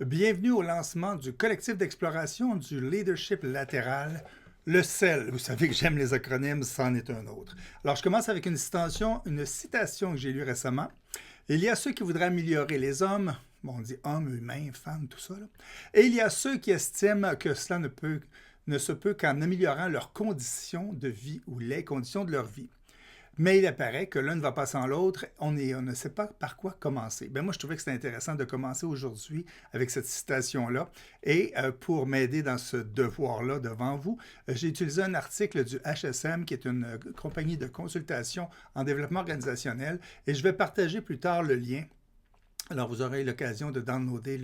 Bienvenue au lancement du collectif d'exploration du leadership latéral, le CEL. Vous savez que j'aime les acronymes, c'en est un autre. Alors, je commence avec une citation que j'ai lue récemment. Il y a ceux qui voudraient améliorer les hommes, bon, on dit hommes, humains, femmes, tout ça, là. Et il y a ceux qui estiment que cela ne se peut qu'en améliorant leurs conditions de vie ou les conditions de leur vie. Mais il apparaît que l'un ne va pas sans l'autre, on ne sait pas par quoi commencer. Moi, je trouvais que c'était intéressant de commencer aujourd'hui avec cette citation-là. Et pour m'aider dans ce devoir-là devant vous, j'ai utilisé un article du HSM, qui est une compagnie de consultation en développement organisationnel, et je vais partager plus tard le lien. Alors, vous aurez l'occasion de downloader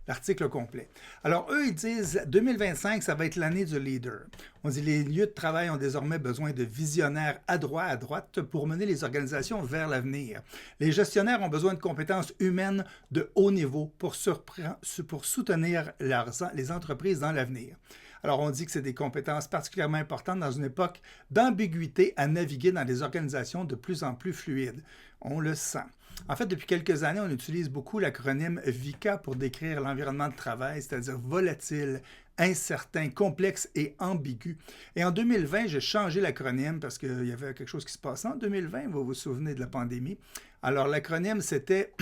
l'article complet. Alors, eux, ils disent 2025, ça va être l'année du leader. On dit les lieux de travail ont désormais besoin de visionnaires à droite pour mener les organisations vers l'avenir. Les gestionnaires ont besoin de compétences humaines de haut niveau pour soutenir les entreprises dans l'avenir. Alors, on dit que c'est des compétences particulièrement importantes dans une époque d'ambiguïté à naviguer dans des organisations de plus en plus fluides. On le sent. En fait, depuis quelques années, on utilise beaucoup l'acronyme VICA pour décrire l'environnement de travail, c'est-à-dire volatile, incertain, complexe et ambigu. Et en 2020, j'ai changé l'acronyme parce qu'il y avait quelque chose qui se passait en 2020, vous vous souvenez de la pandémie. Alors, l'acronyme, c'était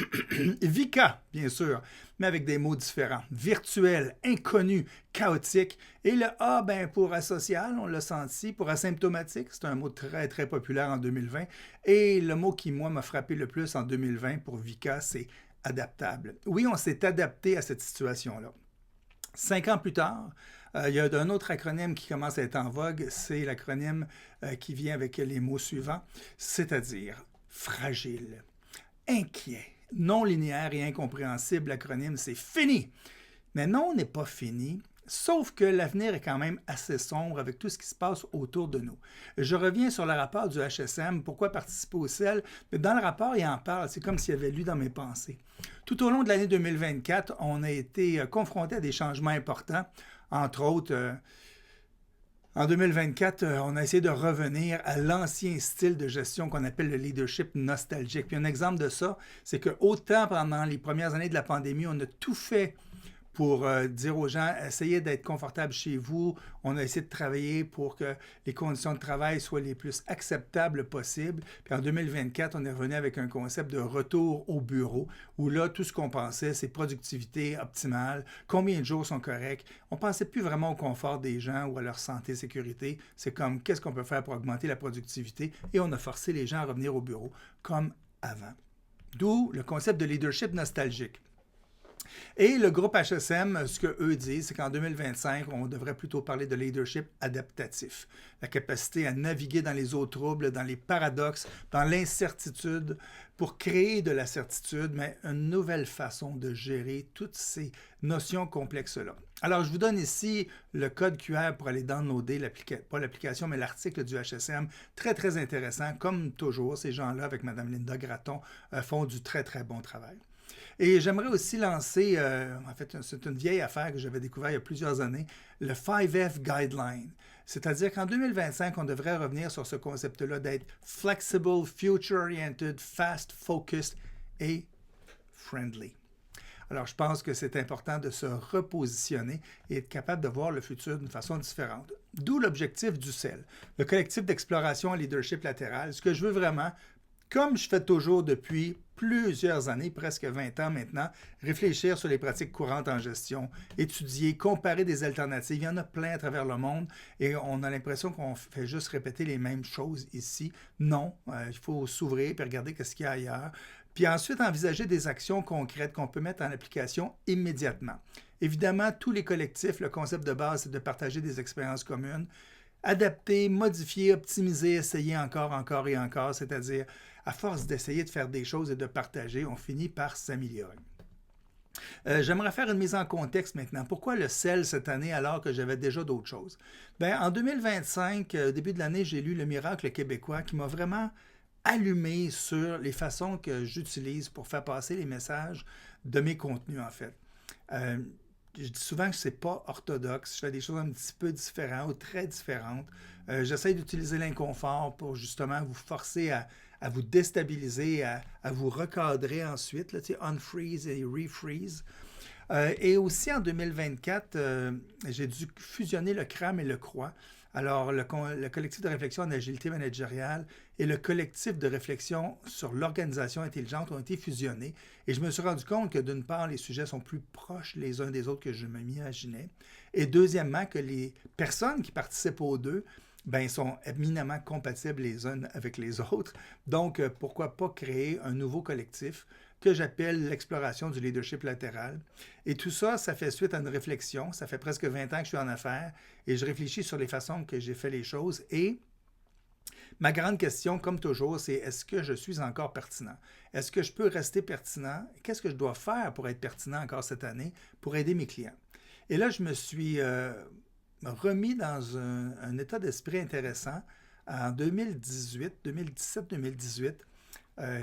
VICA, bien sûr, mais avec des mots différents. Virtuel, inconnu, chaotique. Et le A, pour asocial, on l'a senti. Pour asymptomatique, c'est un mot très, très populaire en 2020. Et le mot qui, moi, m'a frappé le plus en 2020 pour VICA, c'est adaptable. Oui, on s'est adapté à cette situation-là. 5 ans plus tard, il y a un autre acronyme qui commence à être en vogue, c'est l'acronyme qui vient avec les mots suivants, c'est-à-dire fragile, inquiet, non linéaire et incompréhensible. L'acronyme, c'est fini. Mais non, on n'est pas fini. Sauf que l'avenir est quand même assez sombre avec tout ce qui se passe autour de nous. Je reviens sur le rapport du HSM. Pourquoi participer au CEL? Dans le rapport, il en parle. C'est comme s'il avait lu dans mes pensées. Tout au long de l'année 2024, on a été confronté à des changements importants. Entre autres, en 2024, on a essayé de revenir à l'ancien style de gestion qu'on appelle le leadership nostalgique. Puis un exemple de ça, c'est que autant pendant les premières années de la pandémie, on a tout fait pour dire aux gens, essayez d'être confortable chez vous. On a essayé de travailler pour que les conditions de travail soient les plus acceptables possibles. Puis en 2024, on est revenu avec un concept de retour au bureau, où là, tout ce qu'on pensait, c'est productivité optimale, combien de jours sont corrects. On ne pensait plus vraiment au confort des gens ou à leur santé et sécurité. C'est comme, qu'est-ce qu'on peut faire pour augmenter la productivité? Et on a forcé les gens à revenir au bureau comme avant. D'où le concept de leadership nostalgique. Et le groupe HSM, ce qu'eux disent, c'est qu'en 2025, on devrait plutôt parler de leadership adaptatif. La capacité à naviguer dans les eaux troubles, dans les paradoxes, dans l'incertitude, pour créer de la certitude, mais une nouvelle façon de gérer toutes ces notions complexes-là. Alors, je vous donne ici le code QR pour aller downloader pas l'application, mais l'article du HSM. Très, très intéressant. Comme toujours, ces gens-là, avec Mme Linda Gratton, font du très, très bon travail. Et j'aimerais aussi lancer, en fait, c'est une vieille affaire que j'avais découvert il y a plusieurs années, le 5F Guideline. C'est-à-dire qu'en 2025, on devrait revenir sur ce concept-là d'être flexible, future-oriented, fast-focused et friendly. Alors, je pense que c'est important de se repositionner et être capable de voir le futur d'une façon différente. D'où l'objectif du CEL, le collectif d'exploration en leadership latéral. Ce que je veux vraiment, comme je fais toujours depuis plusieurs années, presque 20 ans maintenant, réfléchir sur les pratiques courantes en gestion, étudier, comparer des alternatives. Il y en a plein à travers le monde et on a l'impression qu'on fait juste répéter les mêmes choses ici. Non, il faut s'ouvrir et regarder ce qu'il y a ailleurs. Puis ensuite, envisager des actions concrètes qu'on peut mettre en application immédiatement. Évidemment, tous les collectifs, le concept de base, c'est de partager des expériences communes, adapter, modifier, optimiser, essayer encore et encore, c'est-à-dire à force d'essayer de faire des choses et de partager, on finit par s'améliorer. J'aimerais faire une mise en contexte maintenant. Pourquoi le CEL cette année alors que j'avais déjà d'autres choses? En 2025, au début de l'année, j'ai lu Le Miracle québécois qui m'a vraiment allumé sur les façons que j'utilise pour faire passer les messages de mes contenus, en fait. Je dis souvent que ce n'est pas orthodoxe. Je fais des choses un petit peu différentes ou très différentes. J'essaie d'utiliser l'inconfort pour justement vous forcer à vous déstabiliser, à vous recadrer ensuite, là, unfreeze et refreeze. Et aussi en 2024, j'ai dû fusionner le CRAM et le CROI. Alors, le collectif de réflexion en agilité managériale et le collectif de réflexion sur l'organisation intelligente ont été fusionnés. Et je me suis rendu compte que d'une part, les sujets sont plus proches les uns des autres que je m'imaginais. Et deuxièmement, que les personnes qui participent aux deux ben, sont éminemment compatibles les unes avec les autres. Donc, pourquoi pas créer un nouveau collectif que j'appelle l'exploration du leadership latéral. Et tout ça, ça fait suite à une réflexion. Ça fait presque 20 ans que je suis en affaires et je réfléchis sur les façons que j'ai fait les choses. Et ma grande question, comme toujours, c'est est-ce que je suis encore pertinent? Est-ce que je peux rester pertinent? Qu'est-ce que je dois faire pour être pertinent encore cette année pour aider mes clients? Et là, je me suis remis dans un état d'esprit intéressant. En 2017-2018,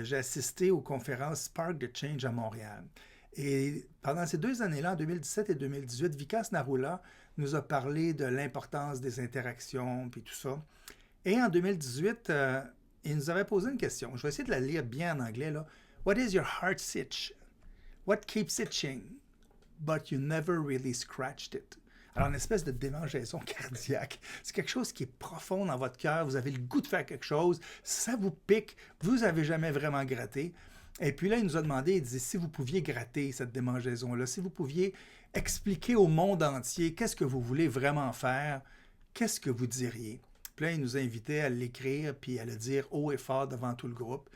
j'ai assisté aux conférences Spark the Change à Montréal. Et pendant ces 2 années-là, en 2017 et 2018, Vikas Narula nous a parlé de l'importance des interactions, puis tout ça. Et en 2018, il nous avait posé une question. Je vais essayer de la lire bien en anglais, là. What is your heart itch? What keeps itching? But you never really scratched it. Alors, une espèce de démangeaison cardiaque. C'est quelque chose qui est profond dans votre cœur. Vous avez le goût de faire quelque chose. Ça vous pique. Vous n'avez jamais vraiment gratté. Et puis là, il nous a demandé, il dit, si vous pouviez gratter cette démangeaison-là, si vous pouviez expliquer au monde entier qu'est-ce que vous voulez vraiment faire, qu'est-ce que vous diriez? Puis là, il nous a invités à l'écrire puis à le dire haut et fort devant tout le groupe.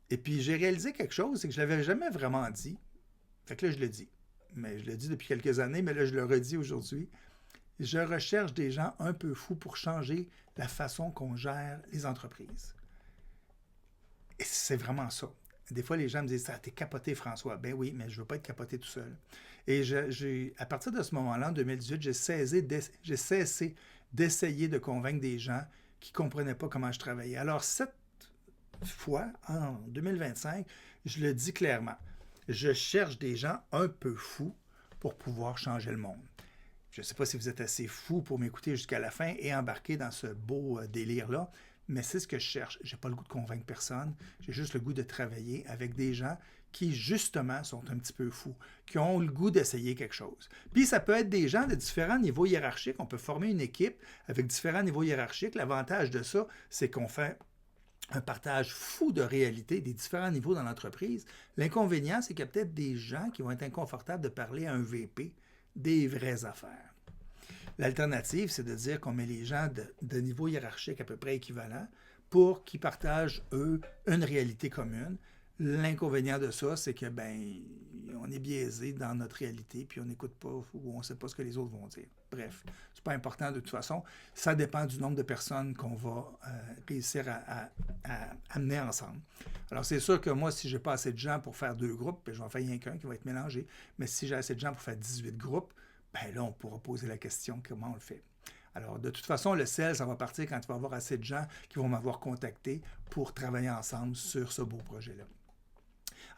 Et puis, j'ai réalisé quelque chose, c'est que je ne l'avais jamais vraiment dit. Fait que là, je le dis. Mais je le dis depuis quelques années, mais là, je le redis aujourd'hui. Je recherche des gens un peu fous pour changer la façon qu'on gère les entreprises. Et c'est vraiment ça. Des fois, les gens me disent « Ah, t'es capoté, François. » Ben oui, mais je ne veux pas être capoté tout seul. Et à partir de ce moment-là, en 2018, j'ai cessé d'essayer de convaincre des gens qui ne comprenaient pas comment je travaillais. Alors, cette fois, en 2025, je le dis clairement. Je cherche des gens un peu fous pour pouvoir changer le monde. Je ne sais pas si vous êtes assez fous pour m'écouter jusqu'à la fin et embarquer dans ce beau délire-là, mais c'est ce que je cherche. Je n'ai pas le goût de convaincre personne. J'ai juste le goût de travailler avec des gens qui, justement, sont un petit peu fous, qui ont le goût d'essayer quelque chose. Puis, ça peut être des gens de différents niveaux hiérarchiques. On peut former une équipe avec différents niveaux hiérarchiques. L'avantage de ça, c'est qu'on fait un partage fou de réalité des différents niveaux dans l'entreprise. L'inconvénient, c'est qu'il y a peut-être des gens qui vont être inconfortables de parler à un VP des vraies affaires. L'alternative, c'est de dire qu'on met les gens de niveau hiérarchique à peu près équivalent pour qu'ils partagent, eux, une réalité commune. L'inconvénient de ça, c'est que, on est biaisé dans notre réalité, puis on n'écoute pas ou on ne sait pas ce que les autres vont dire. Bref, c'est pas important de toute façon. Ça dépend du nombre de personnes qu'on va réussir à amener ensemble. Alors, c'est sûr que moi, si j'ai pas assez de gens pour faire 2 groupes, je vais en faire rien qu'un qui va être mélangé. Mais si j'ai assez de gens pour faire 18 groupes, là, on pourra poser la question comment on le fait. Alors, de toute façon, le sel, ça va partir quand il va y avoir assez de gens qui vont m'avoir contacté pour travailler ensemble sur ce beau projet-là.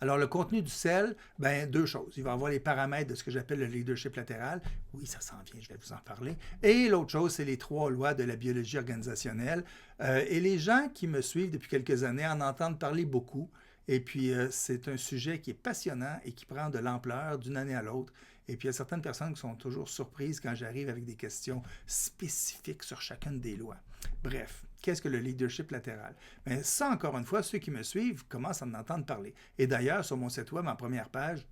Alors, le contenu du sel, 2 choses. Il va y avoir les paramètres de ce que j'appelle le leadership latéral. Oui, ça s'en vient, je vais vous en parler. Et l'autre chose, c'est les 3 lois de la biologie organisationnelle. Et les gens qui me suivent depuis quelques années en entendent parler beaucoup. Et puis, c'est un sujet qui est passionnant et qui prend de l'ampleur d'une année à l'autre. Et puis, il y a certaines personnes qui sont toujours surprises quand j'arrive avec des questions spécifiques sur chacune des lois. Bref, qu'est-ce que le leadership latéral? Mais ça, encore une fois, ceux qui me suivent commencent à en entendre parler. Et d'ailleurs, sur mon site web, en première page,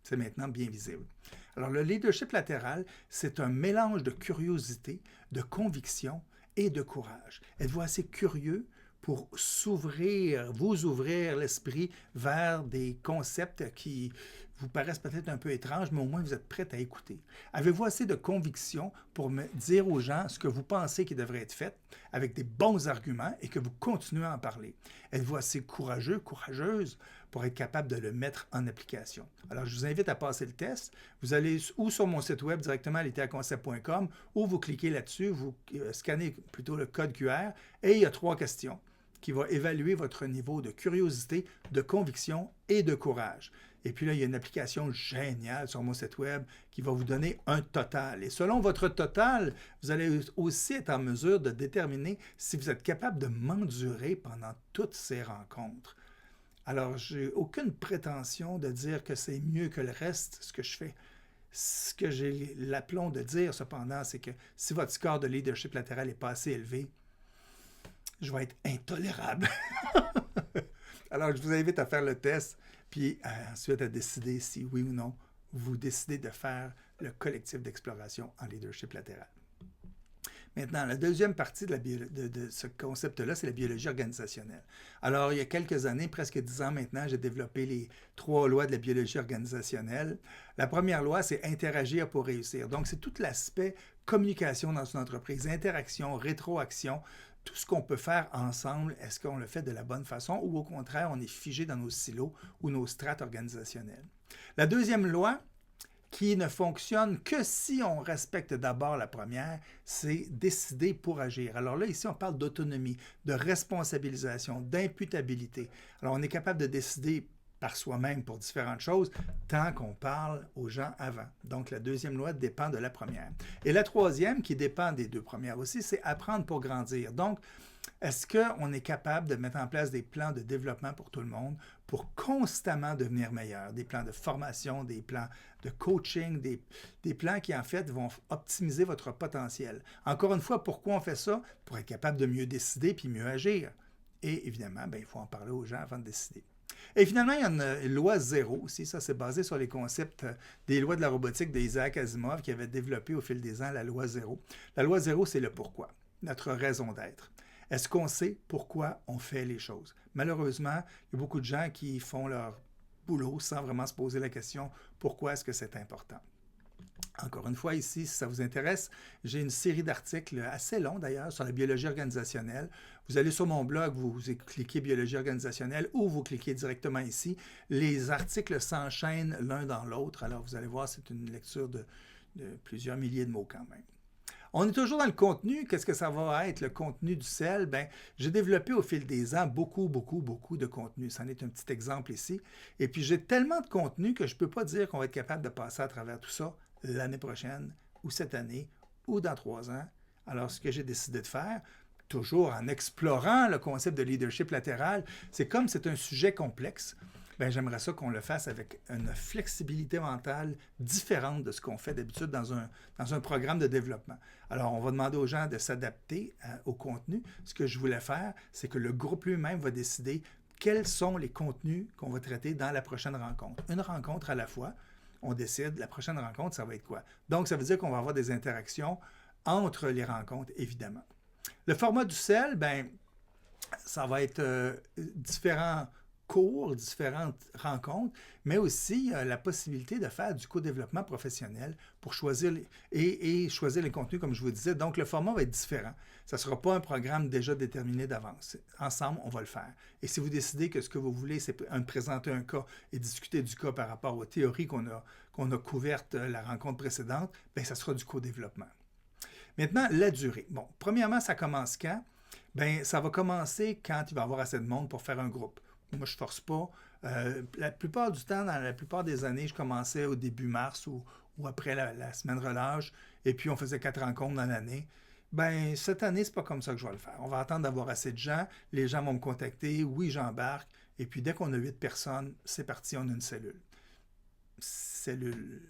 c'est maintenant bien visible. Alors, le leadership latéral, c'est un mélange de curiosité, de conviction et de courage. Êtes-vous assez curieux pour vous ouvrir l'esprit vers des concepts qui vous paraissent peut-être un peu étranges, mais au moins vous êtes prêts à écouter? Avez-vous assez de conviction pour me dire aux gens ce que vous pensez qui devrait être fait avec des bons arguments et que vous continuez à en parler? Êtes-vous assez courageux, courageuse pour être capable de le mettre en application? Alors, je vous invite à passer le test. Vous allez ou sur mon site web directement à l'itaconcept.com ou vous cliquez là-dessus, vous scannez plutôt le code QR et il y a 3 questions qui va évaluer votre niveau de curiosité, de conviction et de courage. Et puis là, il y a une application géniale sur mon site web qui va vous donner un total. Et selon votre total, vous allez aussi être en mesure de déterminer si vous êtes capable de m'endurer pendant toutes ces rencontres. Alors, j'ai aucune prétention de dire que c'est mieux que le reste, ce que je fais. Ce que j'ai l'aplomb de dire, cependant, c'est que si votre score de leadership latéral n'est pas assez élevé, je vais être intolérable. Alors, je vous invite à faire le test, puis ensuite à décider si oui ou non vous décidez de faire le collectif d'exploration en leadership latéral. Maintenant, la deuxième partie de ce concept-là, c'est la biologie organisationnelle. Alors, il y a quelques années, presque 10 ans maintenant, j'ai développé les 3 lois de la biologie organisationnelle. La première loi, c'est interagir pour réussir. Donc, c'est tout l'aspect communication dans une entreprise, interaction, rétroaction, tout ce qu'on peut faire ensemble, est-ce qu'on le fait de la bonne façon ou au contraire, on est figé dans nos silos ou nos strates organisationnelles. La deuxième loi, qui ne fonctionne que si on respecte d'abord la première, c'est décider pour agir. Alors là, ici, on parle d'autonomie, de responsabilisation, d'imputabilité. Alors, on est capable de décider par soi-même pour différentes choses, tant qu'on parle aux gens avant. Donc, la deuxième loi dépend de la première. Et la troisième, qui dépend des 2 premières aussi, c'est apprendre pour grandir. Donc, est-ce qu'on est capable de mettre en place des plans de développement pour tout le monde pour constamment devenir meilleur? Des plans de formation, des plans de coaching, des plans qui, en fait, vont optimiser votre potentiel. Encore une fois, pourquoi on fait ça? Pour être capable de mieux décider puis mieux agir. Et évidemment, il faut en parler aux gens avant de décider. Et finalement, il y a une loi zéro aussi. Ça, c'est basé sur les concepts des lois de la robotique d'Isaac Asimov qui avait développé au fil des ans la loi zéro. La loi zéro, c'est le pourquoi, notre raison d'être. Est-ce qu'on sait pourquoi on fait les choses? Malheureusement, il y a beaucoup de gens qui font leur boulot sans vraiment se poser la question pourquoi est-ce que c'est important. Encore une fois, ici, si ça vous intéresse, j'ai une série d'articles assez longs d'ailleurs sur la biologie organisationnelle. Vous allez sur mon blog, vous cliquez biologie organisationnelle ou vous cliquez directement ici. Les articles s'enchaînent l'un dans l'autre. Alors, vous allez voir, c'est une lecture de plusieurs milliers de mots quand même. On est toujours dans le contenu. Qu'est-ce que ça va être, le contenu du sel? Bien, j'ai développé au fil des ans beaucoup de contenu. C'en est un petit exemple ici. Et puis, j'ai tellement de contenu que je ne peux pas dire qu'on va être capable de passer à travers tout ça l'année prochaine, ou cette année, ou dans 3 ans. Alors, ce que j'ai décidé de faire, toujours en explorant le concept de leadership latéral, c'est comme c'est un sujet complexe, bien, j'aimerais ça qu'on le fasse avec une flexibilité mentale différente de ce qu'on fait d'habitude dans un programme de développement. Alors, on va demander aux gens de s'adapter au contenu. Ce que je voulais faire, c'est que le groupe lui-même va décider quels sont les contenus qu'on va traiter dans la prochaine rencontre. Une rencontre à la fois, on décide, la prochaine rencontre, ça va être quoi? Donc, ça veut dire qu'on va avoir des interactions entre les rencontres, évidemment. Le format du sel, bien, ça va être différents cours, différentes rencontres, mais aussi la possibilité de faire du co-développement professionnel pour choisir choisir les contenus, comme je vous disais. Donc, le format va être différent. Ça ne sera pas un programme déjà déterminé d'avance. Ensemble, on va le faire. Et si vous décidez que ce que vous voulez, c'est présenter un cas et discuter du cas par rapport aux théories qu'on a couvertes la rencontre précédente, bien, ça sera du co-développement. Maintenant, la durée. Bon, premièrement, ça commence quand? Bien, ça va commencer quand il va y avoir assez de monde pour faire un groupe. Moi, je ne force pas. La plupart du temps, dans la plupart des années, je commençais au début mars ou après la semaine relâche, et puis on faisait 4 rencontres dans l'année. Bien, cette année, c'est pas comme ça que je vais le faire. On va attendre d'avoir assez de gens. Les gens vont me contacter. Oui, j'embarque. Et puis, dès qu'on a 8 personnes, c'est parti, on a une cellule.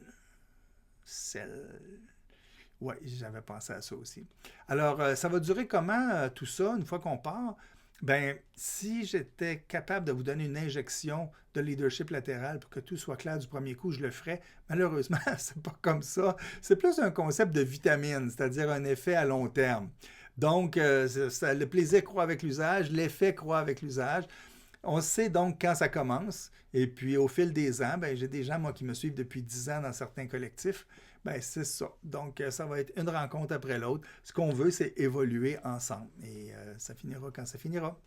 Oui, j'avais pensé à ça aussi. Alors, ça va durer comment tout ça, une fois qu'on part? Bien, si j'étais capable de vous donner une injection de leadership latéral pour que tout soit clair du premier coup, je le ferais. Malheureusement, c'est pas comme ça. C'est plus un concept de vitamine, c'est-à-dire un effet à long terme. Donc, le plaisir croît avec l'usage, l'effet croît avec l'usage. On sait donc quand ça commence. Et puis, au fil des ans, bien, j'ai des gens, moi, qui me suivent depuis 10 ans dans certains collectifs. Bien, c'est ça. Donc, ça va être une rencontre après l'autre. Ce qu'on veut, c'est évoluer ensemble. Et ça finira quand ça finira.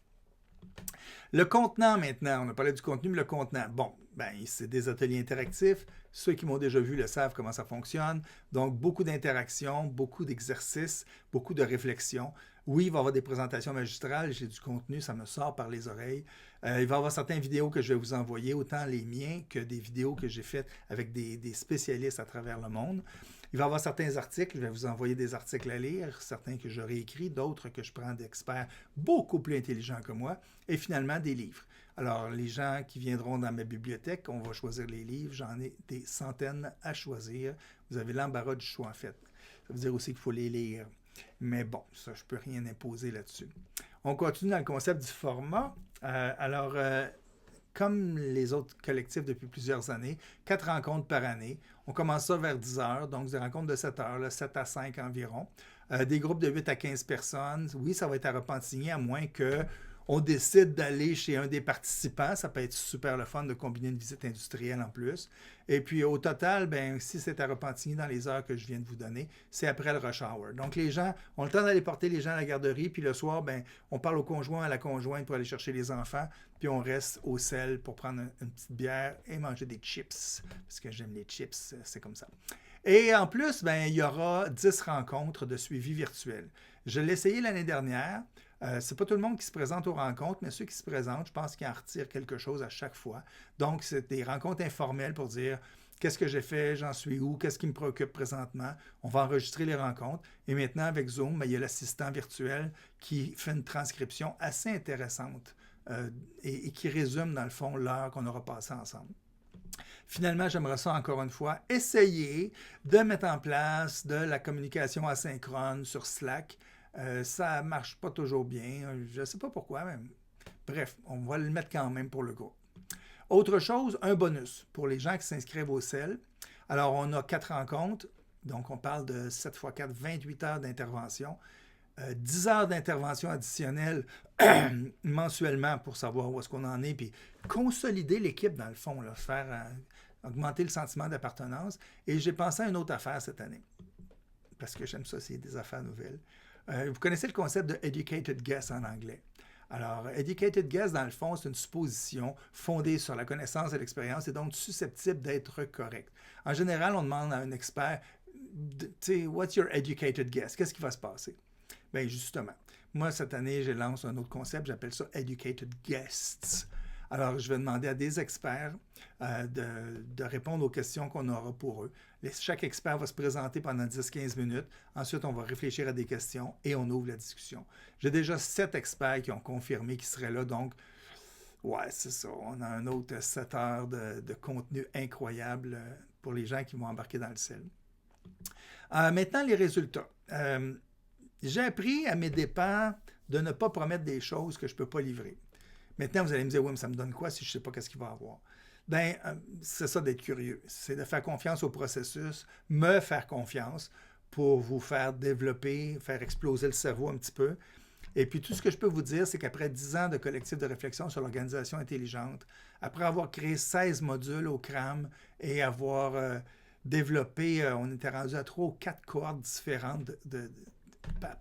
Le contenant, maintenant. On a parlé du contenu, mais le contenant. Bon, ben, c'est des ateliers interactifs. Ceux qui m'ont déjà vu le savent comment ça fonctionne. Donc, beaucoup d'interactions, beaucoup d'exercices, beaucoup de réflexions. Oui, il va y avoir des présentations magistrales. J'ai du contenu, ça me sort par les oreilles. Il va y avoir certaines vidéos que je vais vous envoyer, autant les miens que des vidéos que j'ai faites avec des spécialistes à travers le monde. Il va y avoir certains articles, je vais vous envoyer des articles à lire, certains que j'aurai écrits, d'autres que je prends d'experts beaucoup plus intelligents que moi, et finalement des livres. Alors, les gens qui viendront dans ma bibliothèque, on va choisir les livres. J'en ai des centaines à choisir. Vous avez l'embarras du choix, en fait. Ça veut dire aussi qu'il faut les lire. Mais bon, ça, je ne peux rien imposer là-dessus. On continue dans le concept du format. Comme les autres collectifs depuis plusieurs années, 4 rencontres par année. On commence ça vers 10 heures, donc des rencontres de 7 heures, là, 7 à 5 environ. Des groupes de 8 à 15 personnes. Oui, ça va être à Repentigny, à moins qu'on décide d'aller chez un des participants. Ça peut être super le fun de combiner une visite industrielle en plus. Et puis au total, ben, si c'est à Repentigny dans les heures que je viens de vous donner, c'est après le rush hour. Donc les gens ont le temps d'aller porter les gens à la garderie, puis le soir, ben, on parle au conjoint, à la conjointe pour aller chercher les enfants, puis on reste au sel pour prendre une petite bière et manger des chips, parce que j'aime les chips, c'est comme ça. Et en plus, ben, il y aura 10 rencontres de suivi virtuel. Je l'ai essayé l'année dernière. C'est pas tout le monde qui se présente aux rencontres, mais ceux qui se présentent, je pense qu'ils en retirent quelque chose à chaque fois. Donc, c'est des rencontres informelles pour dire qu'est-ce que j'ai fait, j'en suis où, qu'est-ce qui me préoccupe présentement. On va enregistrer les rencontres. Et maintenant, avec Zoom, ben, il y a l'assistant virtuel qui fait une transcription assez intéressante et qui résume, dans le fond, l'heure qu'on aura passée ensemble. Finalement, j'aimerais ça, encore une fois, essayer de mettre en place de la communication asynchrone sur Slack. Ça ne marche pas toujours bien. Je ne sais pas pourquoi, mais bref, on va le mettre quand même pour le groupe. Autre chose, un bonus pour les gens qui s'inscrivent au CEL. Alors, on a 4 rencontres. Donc, on parle de 7 x 4, 28 heures d'intervention. 10 heures d'intervention additionnelle mensuellement pour savoir où est-ce qu'on en est, puis consolider l'équipe dans le fond, là, faire augmenter le sentiment d'appartenance. Et j'ai pensé à une autre affaire cette année, parce que j'aime ça, c'est des affaires nouvelles. Vous connaissez le concept de « educated guess » en anglais. Alors, « educated guess », dans le fond, c'est une supposition fondée sur la connaissance et l'expérience et donc susceptible d'être correcte. En général, on demande à un expert « What's your educated guess » ? Qu'est-ce qui va se passer? Bien, justement, moi, cette année, je lance un autre concept, j'appelle ça « Educated Guests ». Alors, je vais demander à des experts de répondre aux questions qu'on aura pour eux. Chaque expert va se présenter pendant 10-15 minutes. Ensuite, on va réfléchir à des questions et on ouvre la discussion. J'ai déjà 7 experts qui ont confirmé qu'ils seraient là, donc, ouais, c'est ça. On a un autre 7 heures de contenu incroyable pour les gens qui vont embarquer dans le CEL. Maintenant, les résultats. J'ai appris à mes dépens de ne pas promettre des choses que je ne peux pas livrer. Maintenant, vous allez me dire, oui, mais ça me donne quoi si je ne sais pas qu'est-ce qu'il va y avoir? Bien, c'est ça d'être curieux. C'est de faire confiance au processus, me faire confiance pour vous faire développer, faire exploser le cerveau un petit peu. Et puis, tout ce que je peux vous dire, c'est qu'après 10 ans de collectif de réflexion sur l'organisation intelligente, après avoir créé 16 modules au CRAM et avoir développé, on était rendu à 3 ou 4 cohortes différentes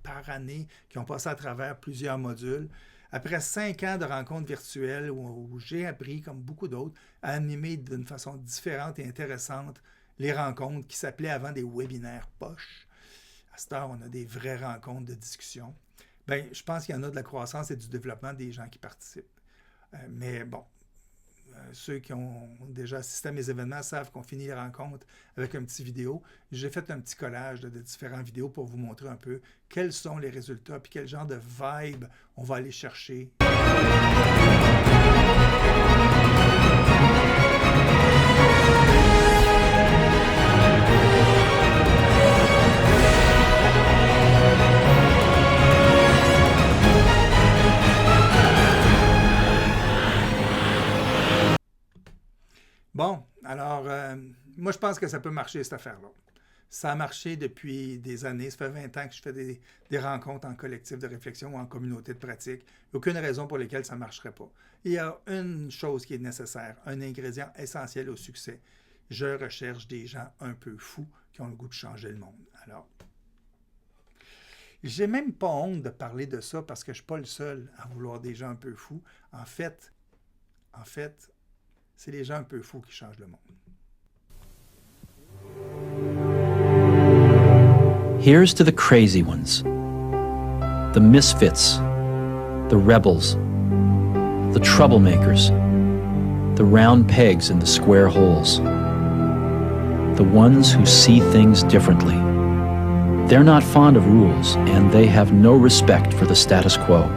par année qui ont passé à travers plusieurs modules. Après 5 ans de rencontres virtuelles où j'ai appris, comme beaucoup d'autres, à animer d'une façon différente et intéressante les rencontres qui s'appelaient avant des webinaires poches. À cette heure, on a des vraies rencontres de discussion. Bien, je pense qu'il y en a de la croissance et du développement des gens qui participent. Mais bon, ceux qui ont déjà assisté à mes événements savent qu'on finit les rencontres avec un petit vidéo. J'ai fait un petit collage de différentes vidéos pour vous montrer un peu quels sont les résultats puis quel genre de vibe on va aller chercher. Bon, alors, moi, je pense que ça peut marcher, cette affaire-là. Ça a marché depuis des années. Ça fait 20 ans que je fais des rencontres en collectif de réflexion ou en communauté de pratique. Il n'y a aucune raison pour laquelle ça ne marcherait pas. Il y a une chose qui est nécessaire, un ingrédient essentiel au succès. Je recherche des gens un peu fous qui ont le goût de changer le monde. Alors, j'ai même pas honte de parler de ça parce que je ne suis pas le seul à vouloir des gens un peu fous. En fait, c'est les gens un peu fous qui changent le monde. Here's to the crazy ones, the misfits, the rebels, the troublemakers, the round pegs in the square holes, the ones who see things differently. They're not fond of rules, and they have no respect for the status quo.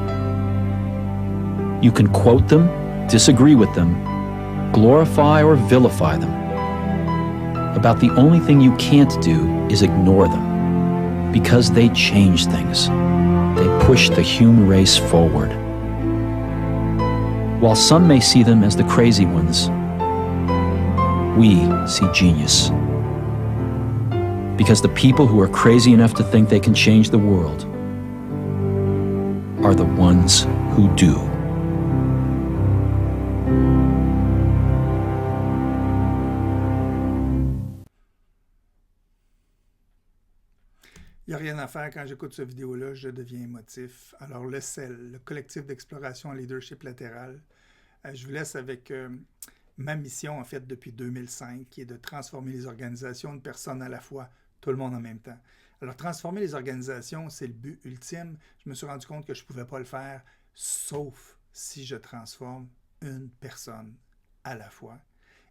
You can quote them, disagree with them, glorify or vilify them. About the only thing you can't do is ignore them, because they change things. They push the human race forward. While some may see them as the crazy ones, we see genius. Because the people who are crazy enough to think they can change the world are the ones who do. Il n'y a rien à faire quand j'écoute cette vidéo-là, je deviens émotif. Alors, le CEL, le collectif d'exploration en leadership latéral, je vous laisse avec ma mission, en fait, depuis 2005, qui est de transformer les organisations de personnes à la fois, tout le monde en même temps. Alors, transformer les organisations, c'est le but ultime. Je me suis rendu compte que je ne pouvais pas le faire, sauf si je transforme une personne à la fois.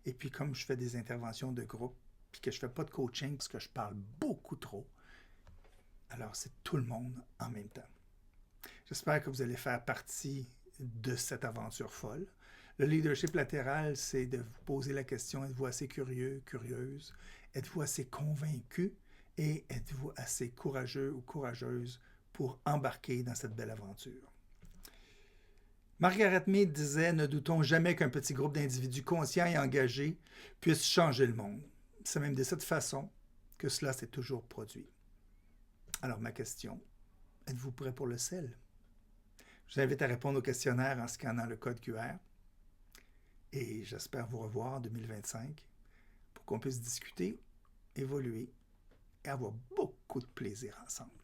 Et puis, comme je fais des interventions de groupe, puis que je ne fais pas de coaching parce que je parle beaucoup trop, alors c'est tout le monde en même temps. J'espère que vous allez faire partie de cette aventure folle. Le leadership latéral, c'est de vous poser la question, êtes-vous assez curieux, curieuse? Êtes-vous assez convaincu? Et êtes-vous assez courageux ou courageuse pour embarquer dans cette belle aventure? Margaret Mead disait « Ne doutons jamais qu'un petit groupe d'individus conscients et engagés puisse changer le monde. » C'est même de cette façon que cela s'est toujours produit. Alors, ma question, êtes-vous prêt pour le CEL? Je vous invite à répondre au questionnaire en scannant le code QR. Et j'espère vous revoir en 2025 pour qu'on puisse discuter, évoluer et avoir beaucoup de plaisir ensemble.